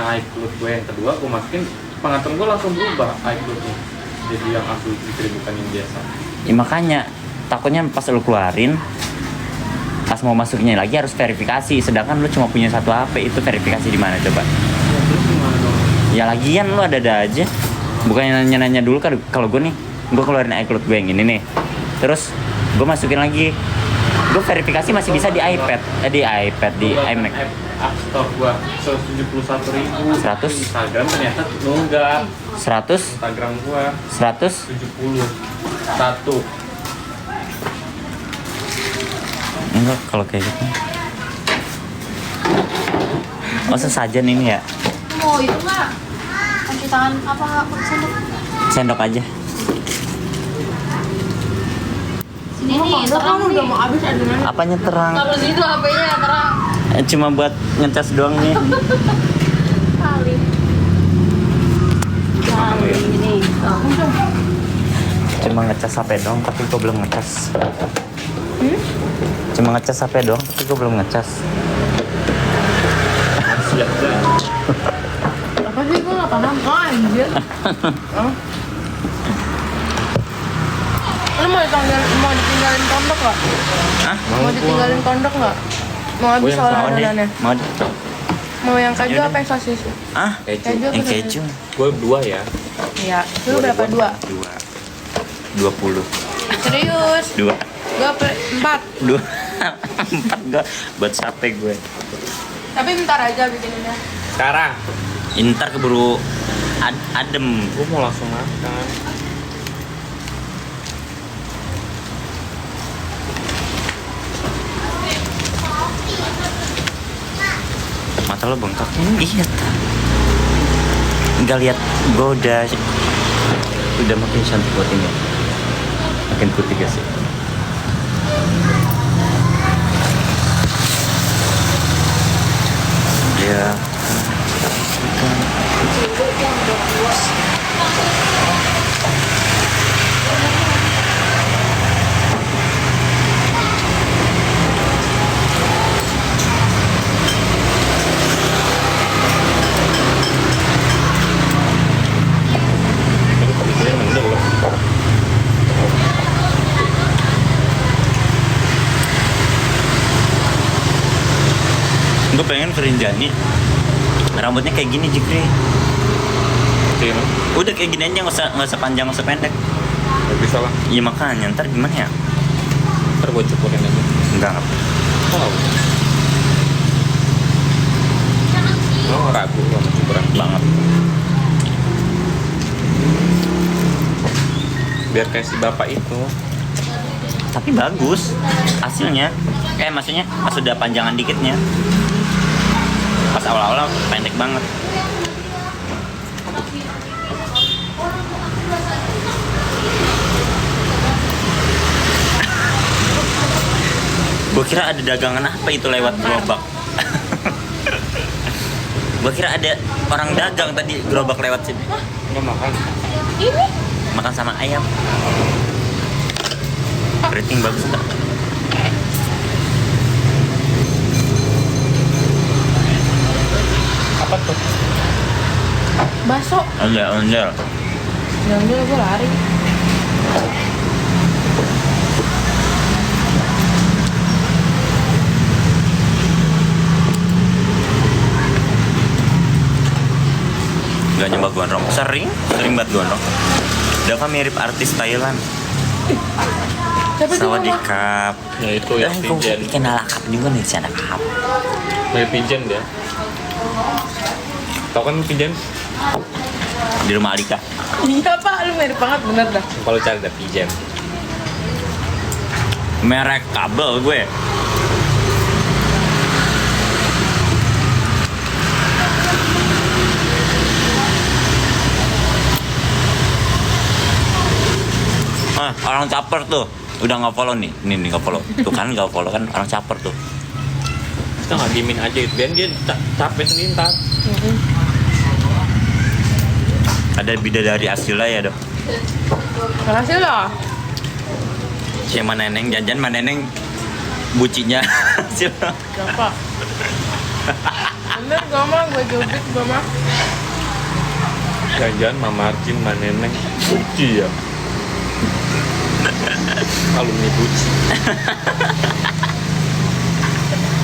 Nah, iCloud gue yang kedua gue masukin, pengantar gue langsung berubah iCloudnya jadi yang Abdul Fikri bukan yang biasa. Ya makanya takutnya pas lu keluarin, pas mau masukinnya lagi harus verifikasi, sedangkan lu cuma punya satu HP, itu verifikasi di mana coba? Ya, terus gimana dong? Ya lagian lu ada aja. Bukannya nanya-nanya dulu kan, kalau gue nih, gue keluarin iCloud gue yang ini nih. Terus gue masukin lagi. Gue verifikasi masih bisa di iPad, di iMac. App Store gua 171.000. 100? Instagram ternyata nunggak. 100? Instagram gua 100? 71. Enggak, kalau kayak gitu. Oh, sesajen ini ya? Oh, itu nggak? Cuci tangan apa sendok? Sendok aja. Sini nih, terang udah nih. mau habis adonannya. Apanya terang? Taruh situ HP-nya terang. Cuma buat ngecas doang nih. Kali. Kali ini. Cuma ngecas HP doang, tapi gue belum ngecas. Cuma ngecas HP doang, tapi gue belum ngecas. Siap dah. Apa sih gue nggak paham? Oh anjir. Lu mau ditinggalin pondok nggak? Hah? Mau ditinggalin pondok nggak? Mau habis yang soal Mau deh, adonannya? mau deh. Mau yang keju Yaudah. apa yang sosis? Ah? Keju apa Yang sosis? keju. Gue 2 ya. Iya. Lu berapa? 2? 20. Serius? 2. 4. 2. 4 gue buat sate gue. Tapi bentar aja bikininnya. Sekarang Ntar keburu adem. gue mau langsung makan. Mata lo bengkak. Iya. Enggak lihat gue udah makin cantik buat ini. Makin putih gak sih? Ya. Gue pengen Ferinjani rambutnya kayak gini Jikri. Terima. Udah kayak gini aja, nggak usah panjang, nggak usah pendek. Gak bisa lah. Iya makanya, ntar gimana ya? Ntar gue cukurin aja. Enggak. Oh. Lo ragu sama cukuran Banget. biar kayak si bapak itu. Tapi bagus hasilnya. Maksudnya pas udah panjangan dikitnya. Pas awal-awal pendek banget. Gue kira ada dagangan apa itu lewat gerobak. Gue kira ada orang dagang tadi gerobak lewat sini. Nggak makan. Ini? Makan sama ayam. Rating bagus tak? Apa tuh? Baso. Ondel. Jangan dulu gue lari. Gak nyoba gondrong. Sering banget gondrong. Dava mirip artis Thailand. Siapa tuh mama? Sawadikap. Ya itu yang Gue pigeon. bikin alakap juga nih si anak kap. Kayak pigeon dia. Tau kan pigeon? Di rumah Alika. Iya pak, lu mirip banget bener dah. Kalau cari ada pigeon. Merek kabel gue. Orang caper tuh udah nggak follow nih nggak follow tuh kan, nggak follow kan orang caper tuh. Kita nggak diemin aja itu, biar dia capek sendiri ntar. Ada bidadari Asila ya dok. Makasih loh. Siapa neneng jajan mana neneng bucinya Asila. Berapa? Bener gak mah gue jubit gak mah. Jangan-jangan Mama Arjin, Mbak Neneng buci ya. Alumni buci.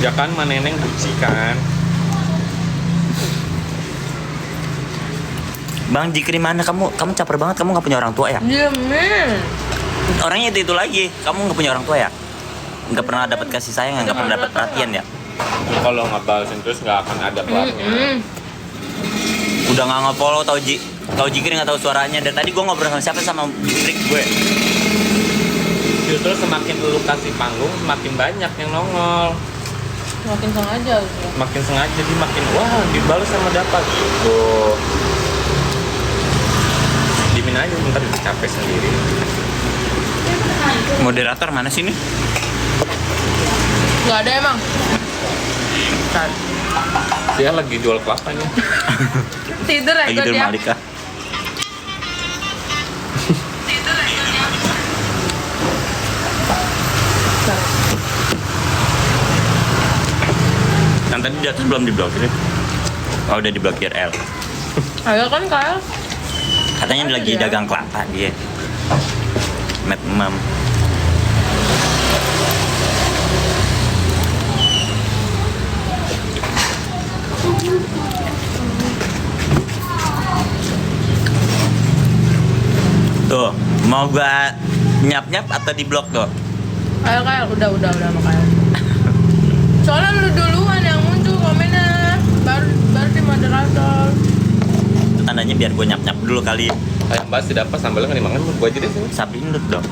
Ya kan Mbak Neneng buci kan. Bang Jikri mana kamu caper banget, kamu nggak punya orang tua ya? Diemin. Orangnya itu lagi, kamu nggak punya orang tua ya? Nggak pernah dapat kasih sayang, nggak pernah dapat perhatian ya? Kalau nggak balesin terus nggak akan ada kelarnya. Udah nggak nge-follow tau Jikri nggak tahu suaranya. Dan tadi gue ngobrol sama siapa, sama Jikri gue. Justru semakin lu kasih panggung, semakin banyak yang nongol. Makin sengaja gitu. Makin sengaja jadi makin wah dibalas sama dapat. Tuh. Dimin aja bentar capek sendiri. Moderator mana sih ini? Gak ada emang. Kan. Dia lagi jual kelapanya. Tidur ya Lagi gue di dia. Malika. Yang tadi di atas belum diblokir ya? Oh udah diblokir L. Ayo kan Kyle. Katanya Ada lagi dia. dagang kelapa dia. Mad Mom. Tuh, mau gua nyap-nyap atau diblok tuh? Ayo Kyle, udah sama Kyle. Soalnya lu duluan yang muncul komennya. Baru di moderator. Itu tandanya biar gua nyap-nyap dulu kali. Ayam basi dapat sambalnya nggak dimakan, gua aja deh sini. Sapi induk dong.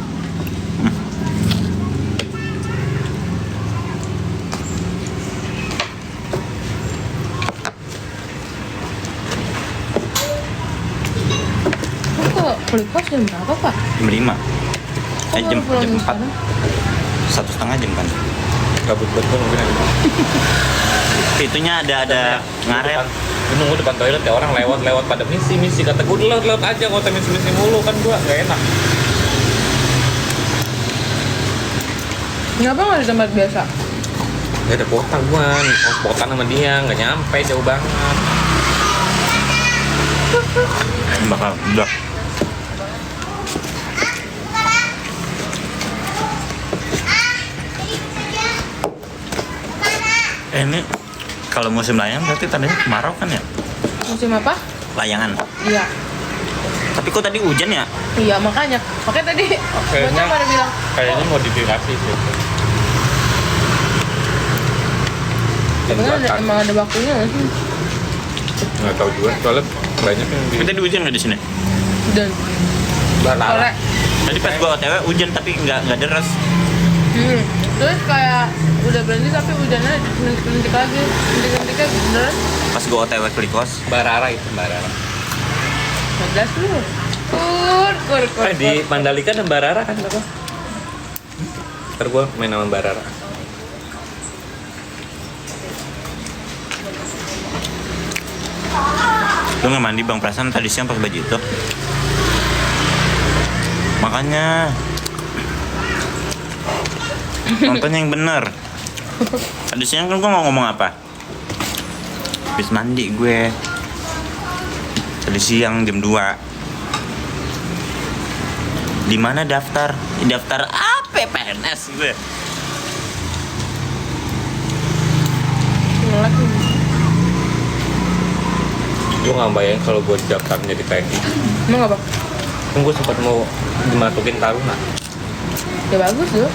Kok kulit kos jam berapa Pak? Jam 5. Kok Jam baru pulang 4. sekarang? 1,5 jam kan. Gabut betul mungkin ada. Itunya ada ngaret. Gue nunggu depan toilet ya orang lewat pada misi kata gue lewat aja kota misi mulu kan gua nggak enak. Kenapa nggak di tempat biasa? Gak ada kuota gua, kuota sama dia nggak nyampe jauh banget. Bakal udah. Ini kalau musim layangan berarti tandanya kemarau kan ya? Musim apa? Layangan. Iya. Tapi kok tadi hujan ya? Iya makanya tadi Kayaknya- bocah pada bilang Kayaknya modifikasi sih. sebenarnya emang ada waktunya nggak sih? Nggak tahu juga, soalnya banyak yang di Tapi tadi hujan nggak di sini? Dan sore. Barala. Tadi pas gua OTW hujan tapi nggak deras. Terus kayak udah berhenti tapi hujannya sentik lagi, sentiknya bener. Pas gua OTW ke Likos, Barara itu Barara. 14 lu. Kur. Di Mandalika ada Barara kan apa? Ntar gua main sama Barara. lu nggak mandi bang, perasaan tadi siang pakai baju itu. Makanya nontonnya yang bener. Tadi siang kan gua mau ngomong apa? Habis mandi gue. Tadi siang jam 2. Di mana daftar? Daftar apa PNS gue? Lagi. Gue nggak bayangin kalau gue daftar jadi TNI. Emang apa? Kan gue sempat mau dimasukin Taruna. Ya bagus tuh.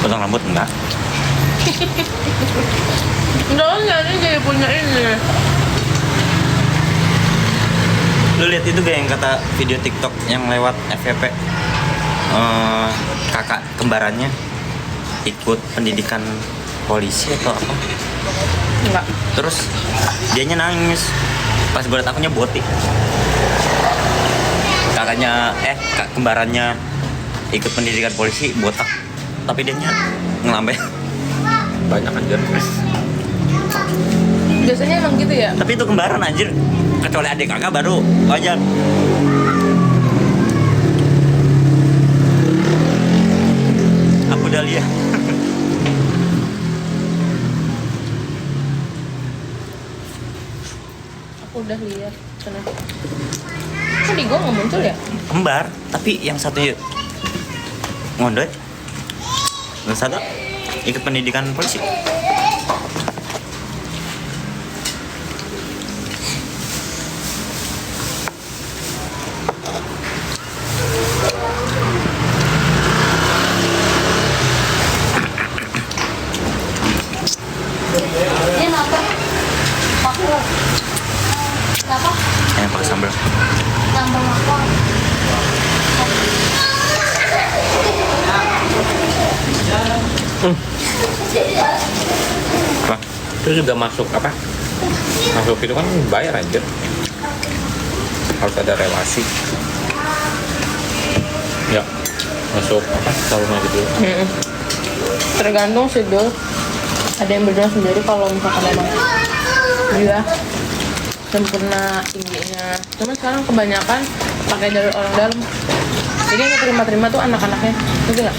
Potong rambut enggak? Enggak kan ini jadi punya ini. Lu lihat itu gak yang kata video TikTok yang lewat FVP, kakak kembarannya ikut pendidikan polisi atau apa? Enggak. Terus dianya nangis pas gue liat akunnya botik. Kakaknya kak kembarannya ikut pendidikan polisi botak, tapi dianya ngelambe. Banyak anjir. Biasanya emang gitu ya. Tapi itu kembaran anjir, kecuali adik kakak baru wajar. Aku udah lihat. aku udah lihat. Kenapa? Kok di gua nggak muncul ya? Kembar, tapi yang satu ngondot. Yang satu ikut pendidikan polisi. Ini kenapa? Pakai. Kenapa? Yang pakai sambal. Nambah makan. Apa? Itu juga masuk apa? Masuk itu kan bayar aja. Harus ada relasi. Ya, masuk apa? Sauna gitu. Tergantung sih Dul. Ada yang berdua sendiri kalau misalkan emang dia sempurna tingginya. Cuman sekarang kebanyakan pakai jalur orang dalam. Jadi yang terima-terima tuh anak-anaknya, gitu nggak?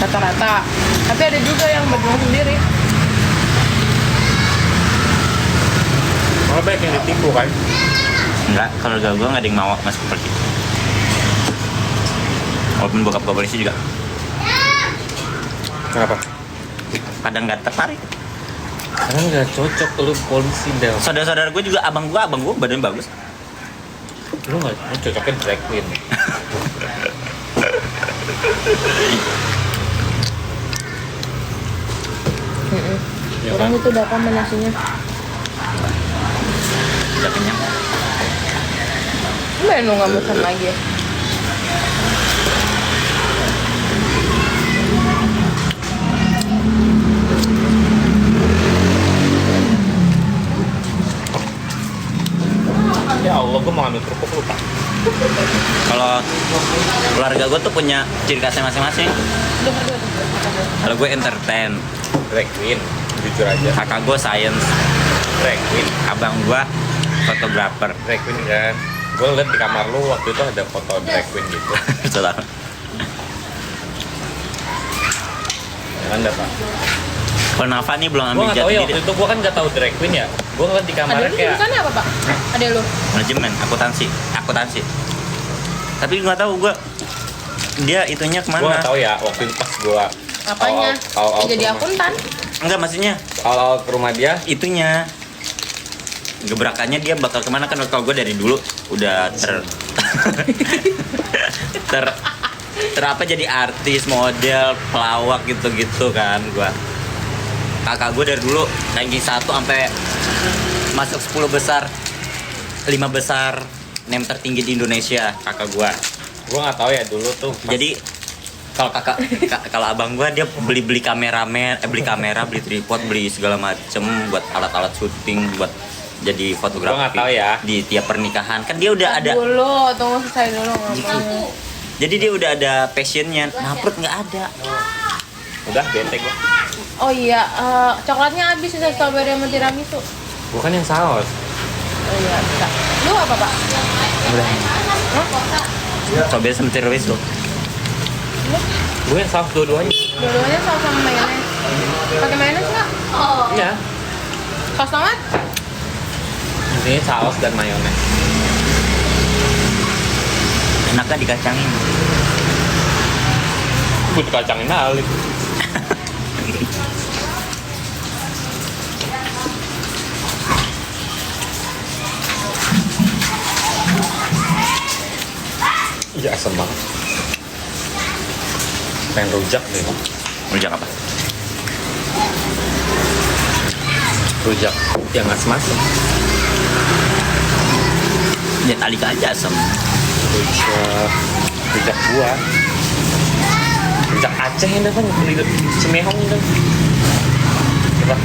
Rata-rata. Tapi ada juga yang berdua sendiri. Malah banyak yang ditipu kan? Enggak, kalau gue nggak ada yang mau masuk polisi. Walaupun bokap gue polisi juga Kenapa? kadang nggak tertarik. Karena nggak cocok lu polisi Del. Saudara-saudara gue juga abang gue badan bagus. Lu nggak cocoknya drag queen. Ya Orang kan? itu udah apa nasinya? Udah kenyang. Gimana lu nggak pesan lagi ya? Ya Allah, gue mau ambil kerupuk lupa. Kalau keluarga gue tuh punya ciri khasnya masing-masing. Kalau gue entertain, Drag queen, jujur aja. kakak gue science, Drag queen, abang gue fotografer. drag queen kan. Gue liat di kamar lu waktu itu ada foto drag queen gitu. Saudara. Jangan dah, Pak. Kalau Nafa nih belum Gue ambil nggak tahu jati ya, diri. waktu itu gue kan nggak tahu drag queen ya. Gue ngeliat di Ada kamarnya lu kayak jurusannya apa Pak? Ada lu? Manajemen, akuntansi. Tapi gue nggak tahu gue dia itunya gue kemana. nggak tahu ya waktu itu pas gue Apanya? awal Jadi akuntan? Enggak, maksudnya awal ke rumah dia. itunya gebrakannya dia bakal kemana kan. Kalau gue dari dulu udah ter apa jadi artis, model, pelawak gitu-gitu kan gue. Kakak gue dari dulu ranking 1 sampai masuk 10 besar, 5 besar name tertinggi di Indonesia kakak gue. Gue nggak tahu ya dulu tuh pas Jadi kalau abang gue dia beli kamera, beli tripod, beli segala macem buat alat-alat syuting, buat jadi fotografi. Gua nggak tahu ya. Di tiap pernikahan kan dia udah ada. Dulu, tunggu selesai dulu ngomong. Jadi dia udah ada passionnya. Naprut nggak ada. udah bete gue. Oh iya, coklatnya habis sisa strawberry sama tiramisu. Gue kan yang saus. Oh iya, bisa. Lu apa Pak? Udah. Hah? Cobain sama tiramisu. Gue yang saus dua-duanya. Dua-duanya saus sama mayones. Pakai mayones nggak? Iya. Saus tomat? Ini saus dan mayones. Enaknya dikacangin. Gue dikacangin alik. Iya asem banget. Pengen rujak nih. Rujak apa? Rujak yang asem-asem. Ya kali aja asem. Rujak buah. Rujak Aceh ini kan beli Cimehong itu. Berapa?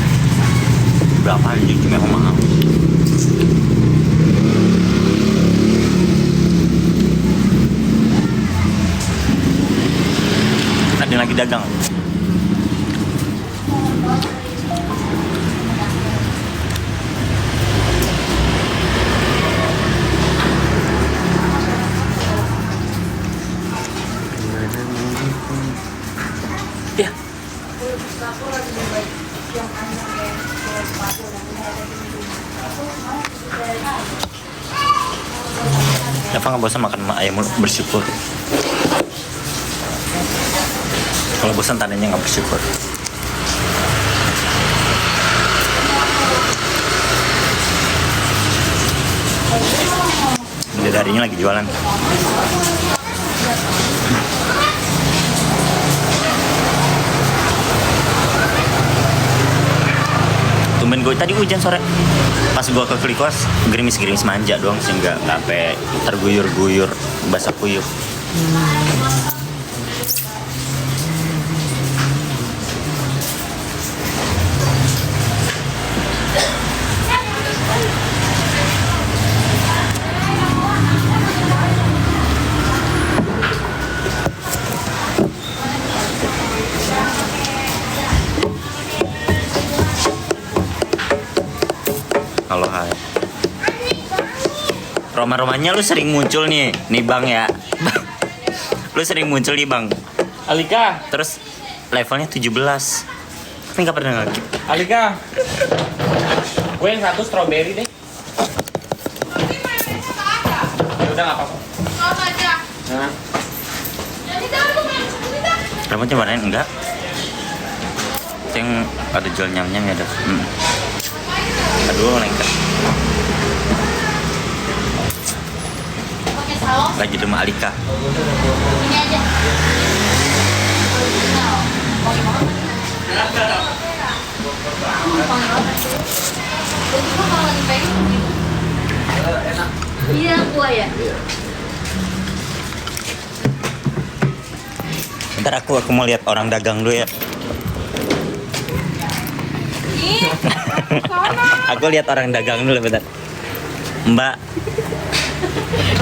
Berapa anjing cuma mahal. Ada lagi dagang. Ya. Kenapa nggak bosan makan ayam mulu? Bersyukur. Kalau bosan tandanya nggak bersyukur. Bidadarinya lagi jualan. Tumben gue tadi hujan sore. Pas gue ke Klikos, gerimis-gerimis manja doang sih, nggak sampai terguyur-guyur basah kuyup. Halo, hai. Rumah-rumahnya lu sering muncul nih Bang ya. Lu sering muncul nih Bang. Alika, Terus levelnya 17. Tapi nggak pernah lagi. Alika. Gue yang satu strawberry deh. Ya udah nggak apa-apa. Nah, Rambutnya warnain enggak? Itu yang ada jual nyam-nyam ya dah. Aduh, lengket. Pakai saus Lagi di rumah Alika. ini aja. Wangi banget. Wangi banget. Jadi kalau lagi pengen gitu. Enak. Iya, kuah ya. Bentar aku mau lihat orang dagang dulu ya. Ih, Aku lihat orang dagang dulu bentar. Mbak.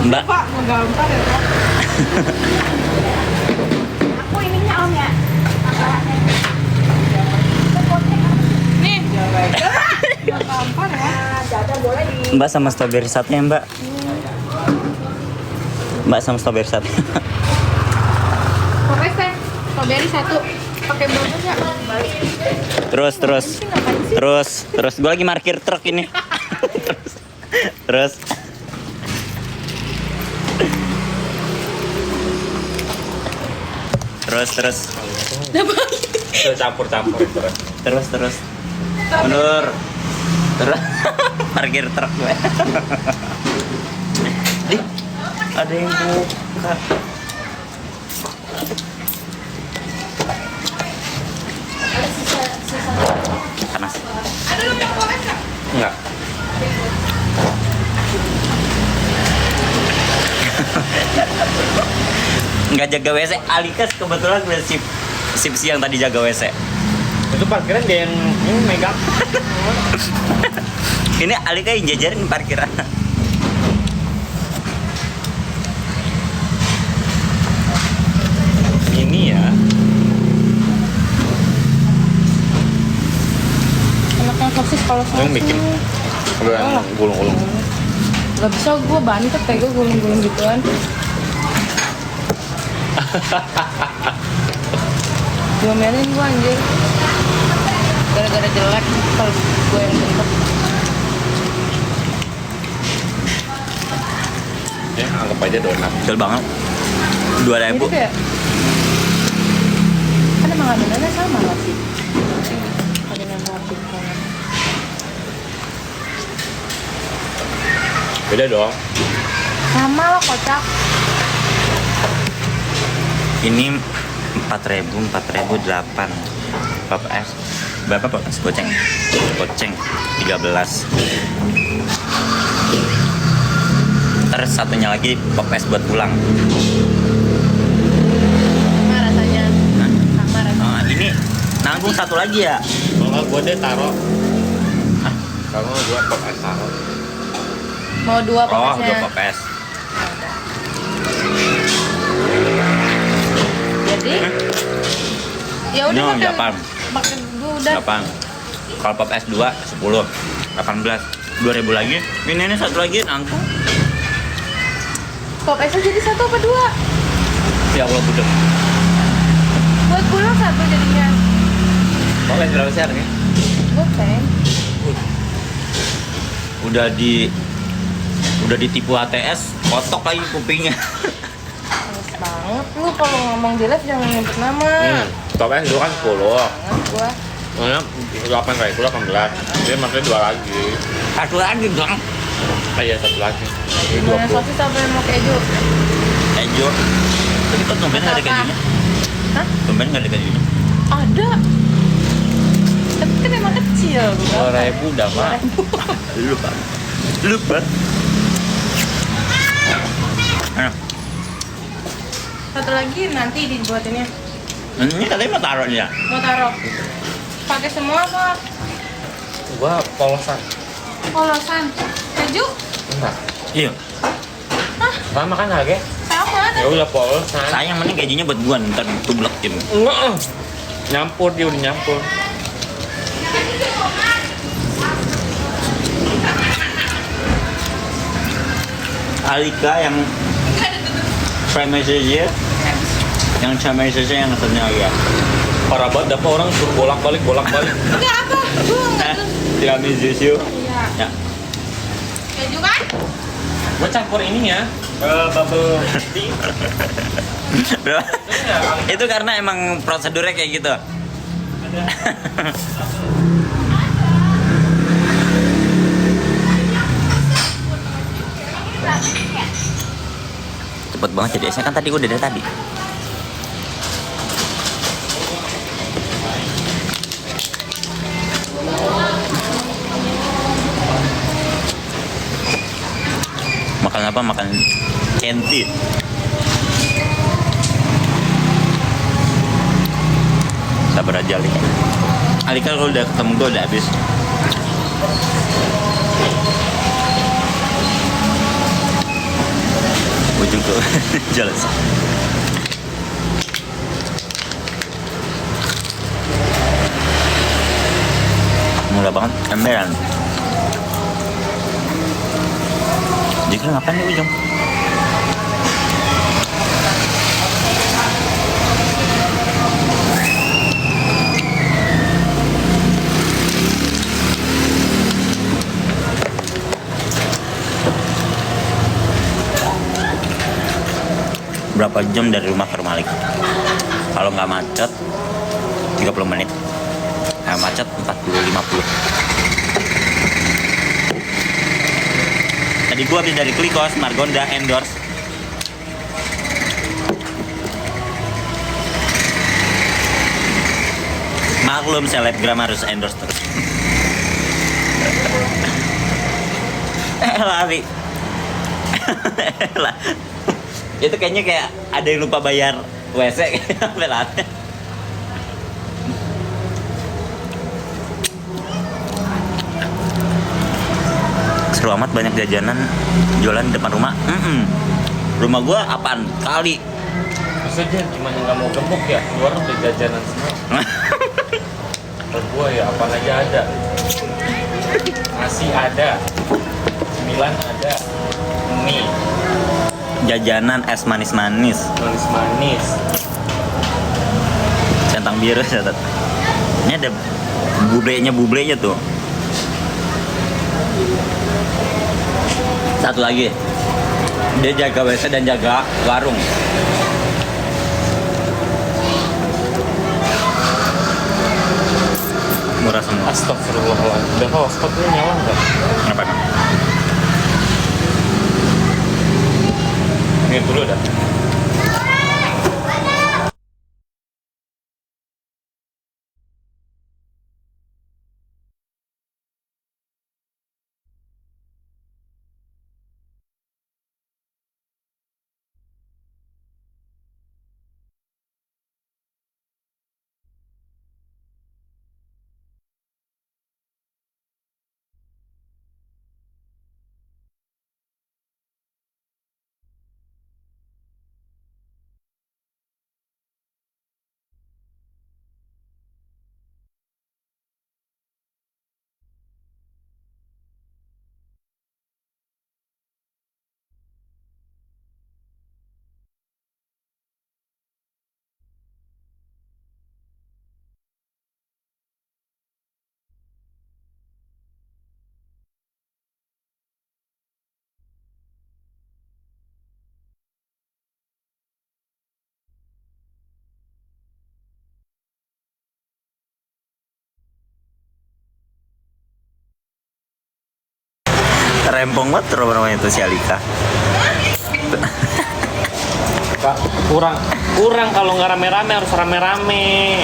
Mbak. Pak, ngegampar ya Pak. aku ininya om ya. Nih, ngegampar ya. Mbak sama strawberry satunya Mbak. Mbak sama strawberry satu. Pokoknya teh, strawberry satu. Pakai berapa ya? Terus gue lagi parkir truk ini. terus campur-campur terus mundur terus parkir truk gue. Ih, ada yang buka. Ada sisa. Panas. Enggak. Nggak jaga WC. Alika kebetulan udah sip siang tadi jaga WC. Itu parkiran dia yang ini megang. Ini Alika yang jajarin parkiran. Ini ya. Enaknya sosis kalau sosis. Yang bikin. Kalau yang gulung-gulung. Gak bisa gue bantet kayak gue gulung-gulung gituan. Diomelin gue anjir. Gara-gara jelek kalau gue yang bentuk. Ya, anggap aja donat. Betul banget. 2.000. Mirip ya? Kan emang adonannya sama lah sih. Adonan roti banget. Beda dong. Sama lah kocak. Ini 4.800 pop es. Berapa pop es goceng? Goceng 13. Terus satunya lagi pop es buat pulang. Sama rasanya. Nah, Sama rasanya. ini nanggung satu lagi ya. Kalau nggak gue deh taro. Kalau nggak gue pop es taro. Mau dua Oh, popesnya. 2 pop es. Jadi ya udah No, 8. makan dulu udah. 8. Kalau pop es 2 10. 18. 2.000 lagi. Ini satu lagi nanggung. Pop esnya jadi satu apa dua? Ya Allah budek. Buat pulang satu jadinya. Pop es berapa sih harganya? Gopeng. Udah di Udah ditipu HTS, kotok lagi kupingnya. Males banget lu kalau ngomong di live jangan nyebut nama. Tapi dulu kan 10. Banget gua. Makanya 8 kali itu 18. Jadi maksudnya 2 lagi. Satu lagi dong. Iya, 1 lagi. Jadi Gimana 20. sosis apa yang mau keju? Keju. Tapi kok tumben nggak ada Apa? kejunya? Hah? Tumben nggak ada kejunya? Ada. Tapi kan emang kecil. 2.000 udah mah. Lupa. Lupa. Satu lagi nanti dibuatinnya. Ini katanya mau taruh ya? Mau taruh. Pakai semua apa? Gua polosan. Polosan. Keju? Enggak. Iya. Sama kan harga? Sama. Ya udah polosan. Sayang mending kejunya buat gua ntar tublekin. Enggak. Nyampur dia udah nyampur. Alika yang premises yang premises yang satunya ya. Parah banget, dapat orang suruh bolak-balik. Enggak apa? Gua enggak terus. Tiramisu. Iya. Ya. Keju kan? Gua campur ininya. Bubble tea. Bro, itu karena emang prosedurnya kayak gitu. Cepet banget jadi esnya kan tadi udah dari tadi. Makan apa? Makan candy. Sabar aja Alika. Alika kalau udah ketemu gue udah habis. Ujung tuh jelas. Murah banget, emberan. Jadi ngapain nih Ujung? Berapa jam dari rumah ke rumah Alika? Kalau nggak macet 30 menit. Nggak macet 40-50. Tadi gua habis dari Klikos, Margonda endorse. Maklum selebgram harus endorse terus. Lari. Itu kayaknya kayak ada yang lupa bayar WC sampai lari. Seru amat, banyak jajanan jualan di depan rumah. Rumah gua apaan kali. Maksudnya gimana nggak mau gemuk ya? Luar udah jajanan semua. Kalau gua ya apa aja ada. Nasi ada. Cemilan ada. Mie Jajanan es manis-manis, manis-manis. centang biru catat. Ini ada bublenya tuh. Satu lagi, dia jaga WC dan jaga warung. Murah semua. Astagfirullahaladzim. Udah tahu spotnya nyala nggak? Kenapa? Ini dulu dah. Rempong banget namanya itu si Alika. Kak, kurang kalau nggak rame-rame, harus rame-rame.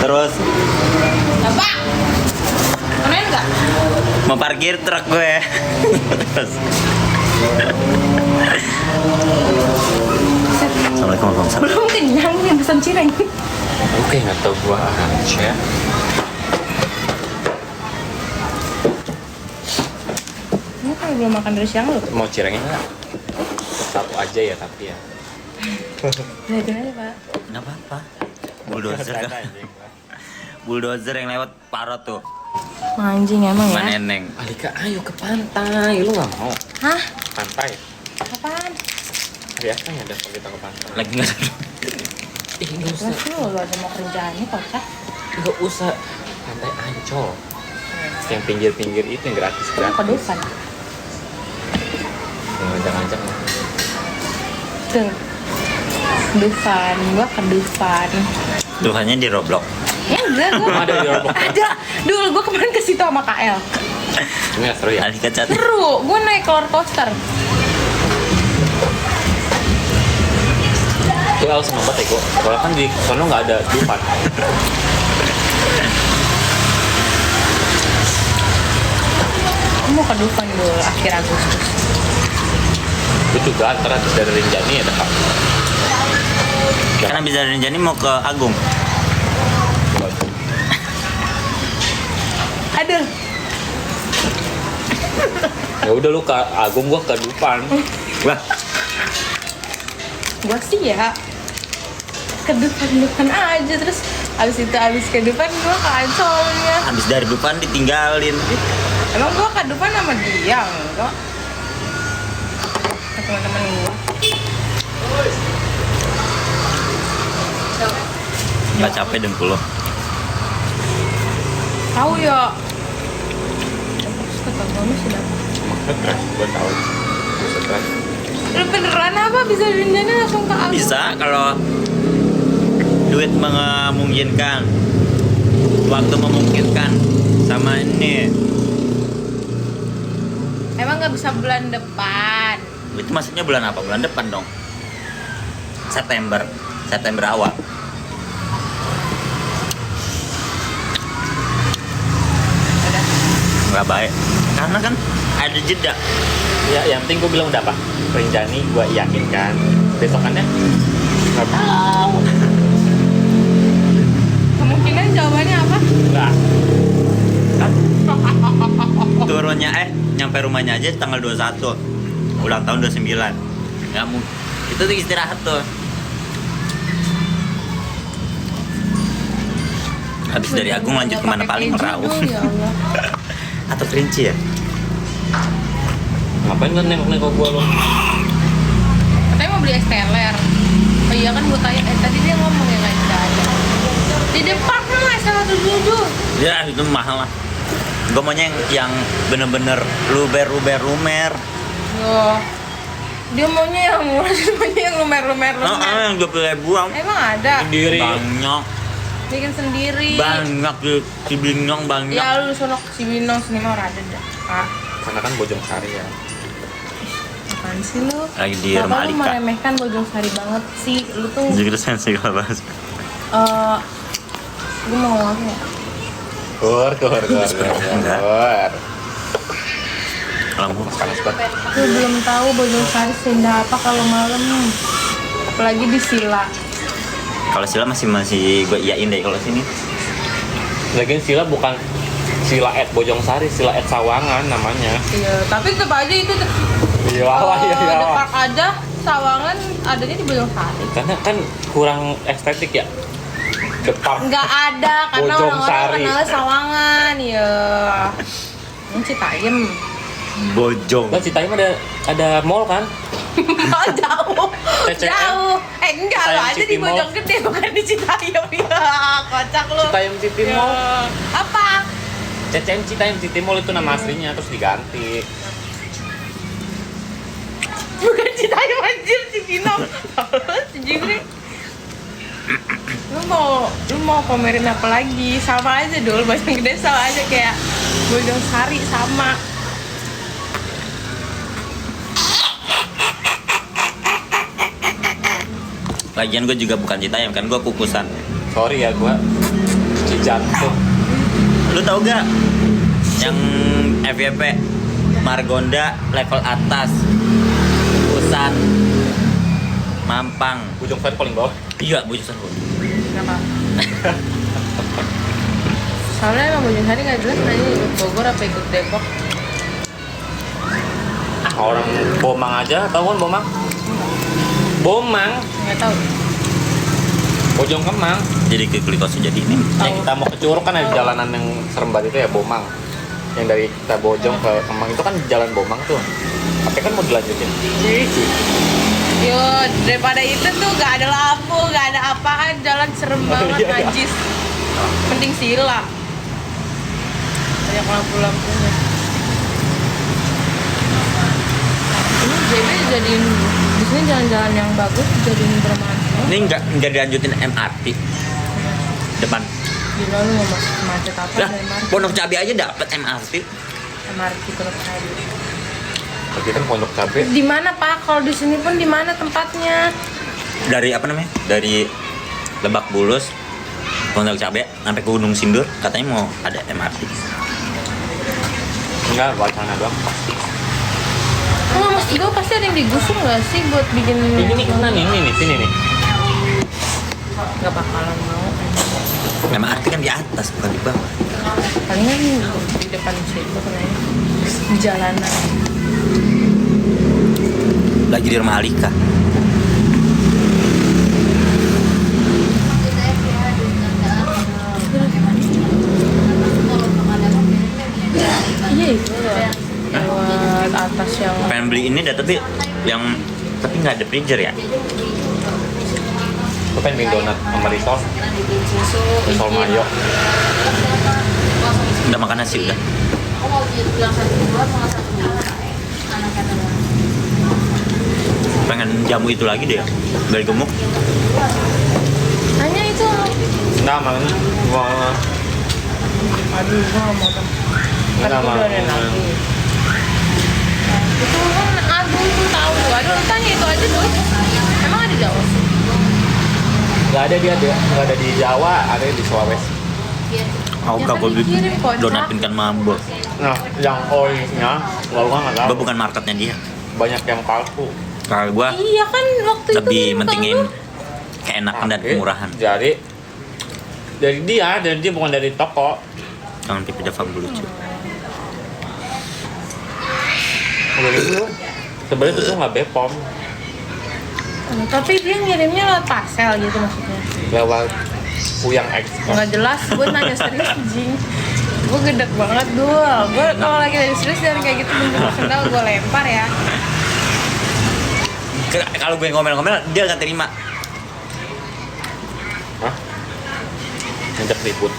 Terus Apa? Keren nggak? mau parkir truk gue. Terus. Assalamualaikum warahmatullahi wabarakatuh. Belum kenyang yang pesan cireng. Oke, nggak tahu gua aja. Ini kan belum makan dari siang loh. Mau cirengnya nggak? Satu aja ya tapi ya. Lihatin aja pak. Nggak apa-apa. Bulldozer kan. Bulldozer yang lewat parah tuh. Anjing emang Sama ya. Neneng. Alika, ayo ke pantai. Lu nggak mau? Hah? Pantai. Apaan? Hari apa ya ada kita ke pantai? Lagi nggak ada. Ih, nggak usah. Terus lu ada mau kerjaannya kocak. Nggak usah. Pantai Ancol. Yang pinggir-pinggir itu yang gratis Kan gratis. kedufan. Ngajak-ngajak. Tuh. Kedufan, gua kedufan. Tuhannya di Roblox. Ya enggak, gua Ada di Roblox. ada. Dulu gua kemarin ke situ sama KL. Ini nggak seru ya? Alika cat. Seru, gua naik roller coaster. Itu El seneng banget ya kok. Soalnya kan di sono nggak ada Dufan. Gua mau ke Dufan dulu akhir Agustus. Itu juga antara habis dari Rinjani ya dekat. Kan abis dari Rinjani mau ke Agung. Aduh, Ya udah lu ke Agung, gua ke Dufan. Wah, gua sih ya ke Dufan aja terus abis ke Dufan gua ke Ancolnya. abis dari Dufan ditinggalin. Emang gua ke Dufan sama dia enggak? Ke teman-teman gua. Nggak capek dengkul lo. Tahu ya. Terus kata gua sudah. Stres, gua tahu. Gua stres. Lu beneran apa bisa dinjani langsung ke Agung? Bisa kalau duit memungkinkan, waktu memungkinkan, sama ini. Emang nggak bisa bulan depan? Itu maksudnya bulan apa? Bulan depan dong. September awal. Udah. Nggak baik. karena kan ada jeda. Ya, yang penting gue bilang udah apa? Rinjani gue yakin kan. Besokannya nggak tahu. Kemungkinan jawabannya apa? Nggak. Turunnya nyampe rumahnya aja tanggal 21. Ulang tahun 29. Nggak mungkin. Itu tuh istirahat tuh. Habis dari Agung lanjut kemana paling Merau. Ya Allah. Atau Kerinci ya? Ngapain kan nengok-nengok gue lo? Katanya mau beli es teler. Oh iya kan gue tanya, tadi dia ngomong yang nggak ada. Di depan mah es teler 7. Ya itu mahal lah. Gue maunya yang bener-bener lumer. Yo. Dia maunya yang murah, dia maunya yang lumer. Yang 20.000-an. Emang ada? Sendiri. Banyak. Bikin sendiri. Banyak di Cibinong banyak. Ya lu sono ke Cibinong sini mah orang ada dah. Ah, Karena kan Bojongsari ya. apaan sih lu? Lagi di Kenapa rumah lu Alika. meremehkan Bojongsari banget sih? Lu tuh Jadi sensi kalau bahas. gue mau ngomong apa ya? Keluar. Kalau mau Panas banget. Gue belum tahu Bojongsari seindah apa kalau malam. Apalagi di Sila. kalau Sila masih gue iyain deh kalau sini. Lagian Sila bukan Sila at Bojongsari, Sila at Sawangan namanya. Iya, tapi tetap aja itu Iya lah. dekat aja Sawangan adanya di Bojongsari. Karena kan kurang estetik ya. Depan. Nggak ada karena orang-orang Bojongsari. kenalnya Sawangan ya. Ini Citayam. Bojong. Lah Citayam ada mall kan? Oh, jauh. CCM. Jauh. Enggak Citayam lo aja di City Mall. Bojonggede bukan di Citayam ya. Kocak lu. Citayam City Ya. Mall. Apa? CCM Citayam City Mall itu nama aslinya terus diganti. Bukan Citayam anjir, Cibinong. Sejujurnya lu mau pamerin apa lagi? Sama aja dulu, Bojonggede sama aja kayak Bojongsari sama. Lagian gue juga bukan Citayam kan, gue Kukusan. Sorry ya gua Cijantung. Lu tau gak yang FYP Margonda level atas, Kukusan, Mampang. Bojongsari paling bawah. Iya, Bojongsari. Kenapa? Soalnya emang Bojongsari nggak jelas nanya ikut Bogor apa ikut Depok. Orang Bomang aja, tahu kan Bomang? Bomang, Nggak tahu. Bojong Kemang. Jadi ke Klikos jadi ini. Yang kita mau ke Curug kan ada jalanan yang serem banget itu ya Bomang. Yang dari kita Bojong ke Kemang itu kan jalan Bomang tuh. Tapi kan mau dilanjutin. Yo, daripada itu tuh nggak ada lampu, nggak ada apaan, jalan serem banget, Iya, iya. najis. Penting Sila. Banyak lampu-lampunya. Ini JB jadiin di sini jalan-jalan yang bagus jadiin perumahan semua. Ini nggak dilanjutin MRT depan. Gila lu mau masuk macet apa Lah, dari MRT? Pondok Cabe aja dapat MRT. MRT Pondok Cabe. Tapi kan Pondok Cabe. Di mana Pak? Kalau di sini pun di mana tempatnya? Dari apa namanya? Dari Lebak Bulus, Pondok Cabe sampai ke Gunung Sindur katanya mau ada MRT. Enggak, wacana doang. Oh, Mas Igo pasti ada yang digusur nggak sih buat bikin? Ini nih kena nih, ini sini nih. Nggak bakalan mau. MRT kan di atas bukan di bawah. Palingan di depan situ kenanya. Di jalanan. Lagi di rumah Alika. Iya itu lewat atas yang Pengen beli ini dah tapi nggak ada freezer ya. Gue pengen bikin donat sama risol. Risol mayo. Udah makan nasi udah. Aku mau bilang 1 bulan mau 1 bulan anaknya doang. Pengen jamu itu lagi deh. Dari gemuk. hanya itu. Enggak, man. Gua Aduh, gua nggak mau tem. Kan Nggak gua mau. udah ada lagi. Itu kan Agung tuh tahu. Aduh, lu tanya itu aja dulu. Emang ada di Jawa sih? enggak ada dia, enggak ada di Jawa, ada di Sulawesi. Aku Ya gak kan boleh dikirim, kocak. donatinkan mabok. Nah, yang orinya, gua nggak tahu. Gua bukan marketnya dia. Banyak yang palsu. Kalau gua Iya kan waktu itu lebih kan mentingin kalau- keenakan dan Tapi, kemurahan. Jadi dari dia bukan dari toko. Jangan pipi Dava lucu. Sebenarnya itu tuh nggak Bepom, Tapi dia ngirimnya lewat parcel gitu maksudnya. lewat Puyang Express. Nggak jelas, gue nanya serius anjing. Gue gedek banget dul. Gue kalau lagi dari serius dan kayak gitu bentuk sendal gue lempar ya. Kalau gue ngomel-ngomel dia nggak terima. Hah? Ngajak ribut.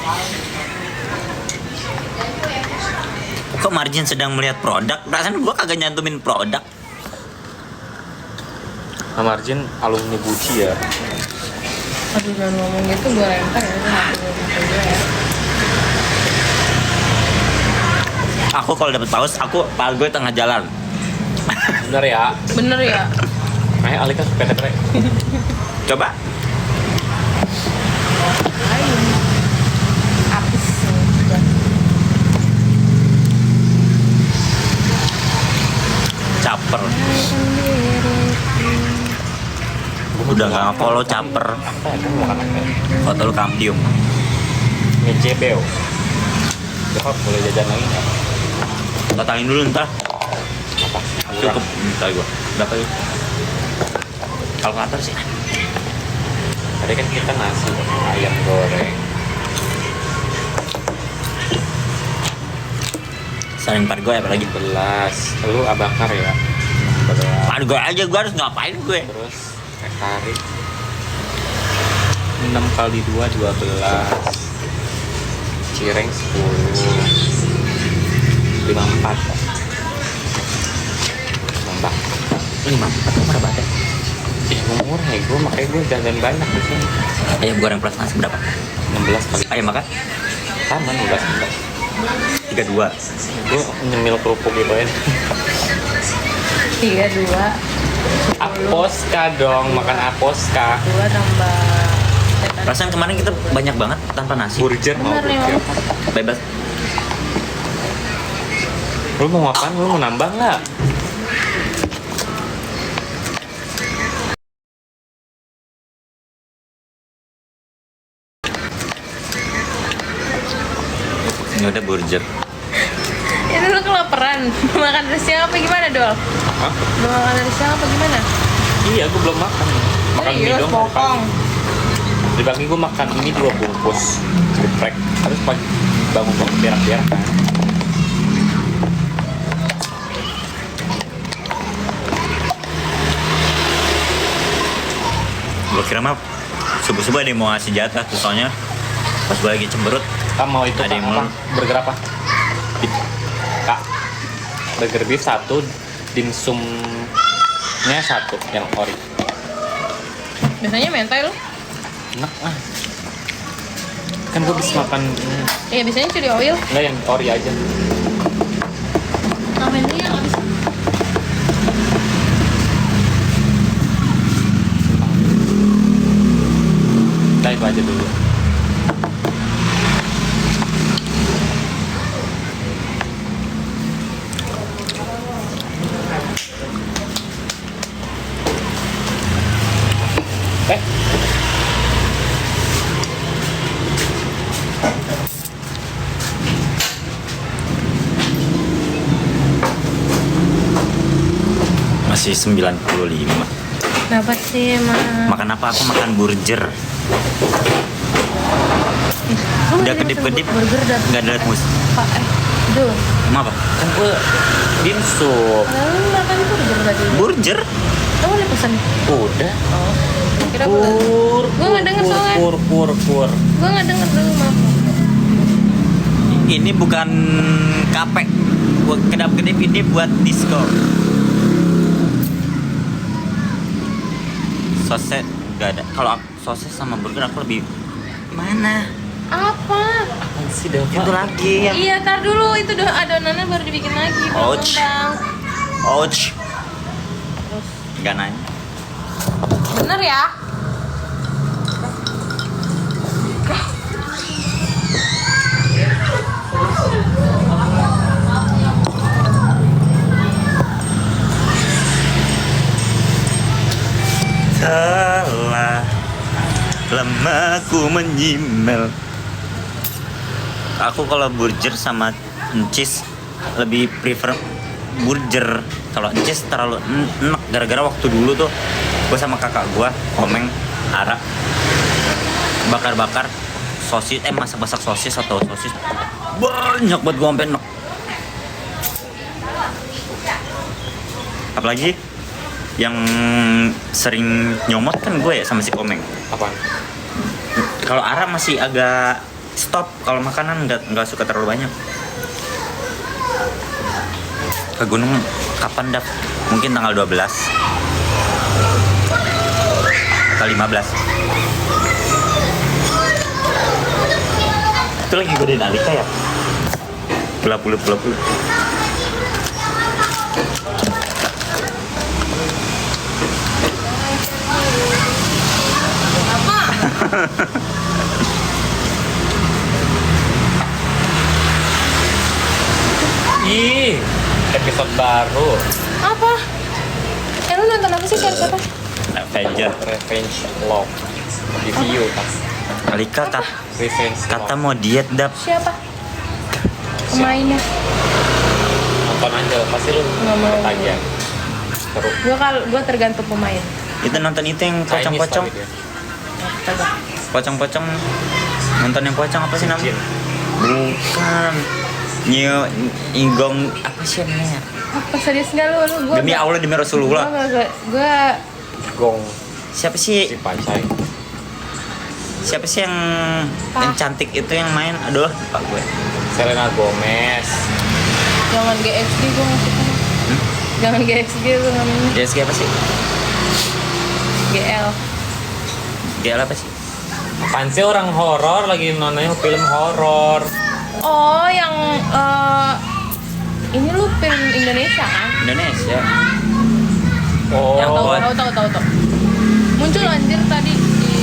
Kok Margin sedang melihat produk? Perasaan gue kagak nyantumin produk. Nah, Margin alumni Gucci ya. Aduh jangan ngomong gitu, gue lempar ya. Itu hati gue ya. Aku kalau dapet paus, aku pal gue tengah jalan. Bener ya. Bener ya? Ayo Alika PT. Coba. Ayo. Apis. Caper. Udah nggak follow caper. Apa ya? Kamu makan apa? Foto lu kamdium. Ngejebel. Coba boleh jajan lagi nggak? Totalin dulu ntar. Apa? Cukup. Minta gua. Berapa yuk? Kalkulator sih. Tadi kan kita nasi ayam goreng. Saling pargo ya apalagi. 11. Lu abakar ya. 11. Pargo aja gue harus ngapain gue? Terus tarik 6 kali 2 12. Cireng 10. 54. Nambah 54 murah banget. ih murah ya gue, makanya gue jajan banyak di sini. Ayam goreng plus nasi berapa? 16 kali Ayam makan? sama 16. 32. Gue nyemil kerupuk gitu ya. 3, 2, 10. Aposka dong, makan aposka. 2 tambah setan. Perasaan kemarin kita banyak banget tanpa nasi. Burger mau Bener nih, burger. Bebas. Lu mau makan? Lu mau nambah nggak? Ini udah burger. Ini lu kelaparan. Makan dari siang apa gimana, Dol? Hah? Lu makan dari siang apa gimana? Iya, gue belum makan. Makan mie Serius, dong. bokong. Di pagi gue makan ini 2 bungkus geprek. Terus pagi bangun-bangun berak-berak kan. Gue kira mah subuh-subuh ada yang mau ngasih jatah tuh, soalnya pas gue lagi cemberut. Kak mau itu Ada Kak, yang apa? mau. Burger apa? Kak, burger beef 1, dimsumnya 1 yang ori. Biasanya mentai lu. Enak ah. Kan gue bisa makan Iya, biasanya chili oil. enggak yang ori aja. Tambahin dulu yang abis. Kita itu aja dulu. Masih 95. Dapat sih, emang. Makan apa? Aku makan burger. Udah kedip-kedip. Burger dan Nggak ada mus. Pak, Dul. Emang apa? Kan gue dimsum. Lalu makan burger tadi. Burger? Kamu udah pesen? Udah. Oh. Kira belum. Gue nggak denger soalnya. Pur. Gue nggak denger dulu, maaf. Ini bukan kapek. Kedap-kedip ini buat disco. Sosis nggak ada. Kalau sosis sama burger aku lebih mana? Apa? Apaan sih Dava? Itu lagi yang Iya, tar dulu. Itu udah adonannya baru dibikin lagi. Belum Ouch. kembang. ouch. Terus. Nggak nanya. Bener ya? Telah lama ku menyimel. Aku kalau burger sama cheese lebih prefer burger. Kalau cheese terlalu enak. Gara-gara waktu dulu tuh gue sama kakak gue, Komeng, Ara, bakar-bakar sosis, masak-masak sosis atau sosis banyak buat gue sampai enak. Apalagi yang sering nyomot kan gue ya sama si Komeng. Apaan? Kalau Ara masih agak stop, kalau makanan nggak suka terlalu banyak. Ke gunung kapan dah? Mungkin tanggal 12 atau 15. Itu lagi godain Alika ya? Pula-pula. Ih, episode baru Apa? Lu nonton apa sih siapa? Avenger. Revenge Love review kan. Alika Revenge kata Love. mau diet dap. Siapa? Pemainnya. Nonton aja pasti lu Nggak mau. ketagihan. Seru. Gua tergantung pemain. Itu nonton itu yang Chinese pocong-pocong. lagi dia. Coba. Pocong-pocong. Nonton yang pocong apa sih namanya? Jin. Bukan. Nyo Igong apa sih namanya? Apa serius nggak lu? Gua Demi Allah demi Rasulullah. Gua Gong Siapa si sih? Pancai. Siapa sih yang cantik itu yang main? Aduh, lupa gue. Selena Gomez. jangan GXG gua nggak suka. Jangan GXG lu namanya. Dia siapa sih? GL. Dia apa sih? Apaan sih orang horor lagi nontonnya film horor. Oh, yang ini lu film Indonesia kan? Indonesia. Oh, Yang Tahu. Muncul anjir tadi di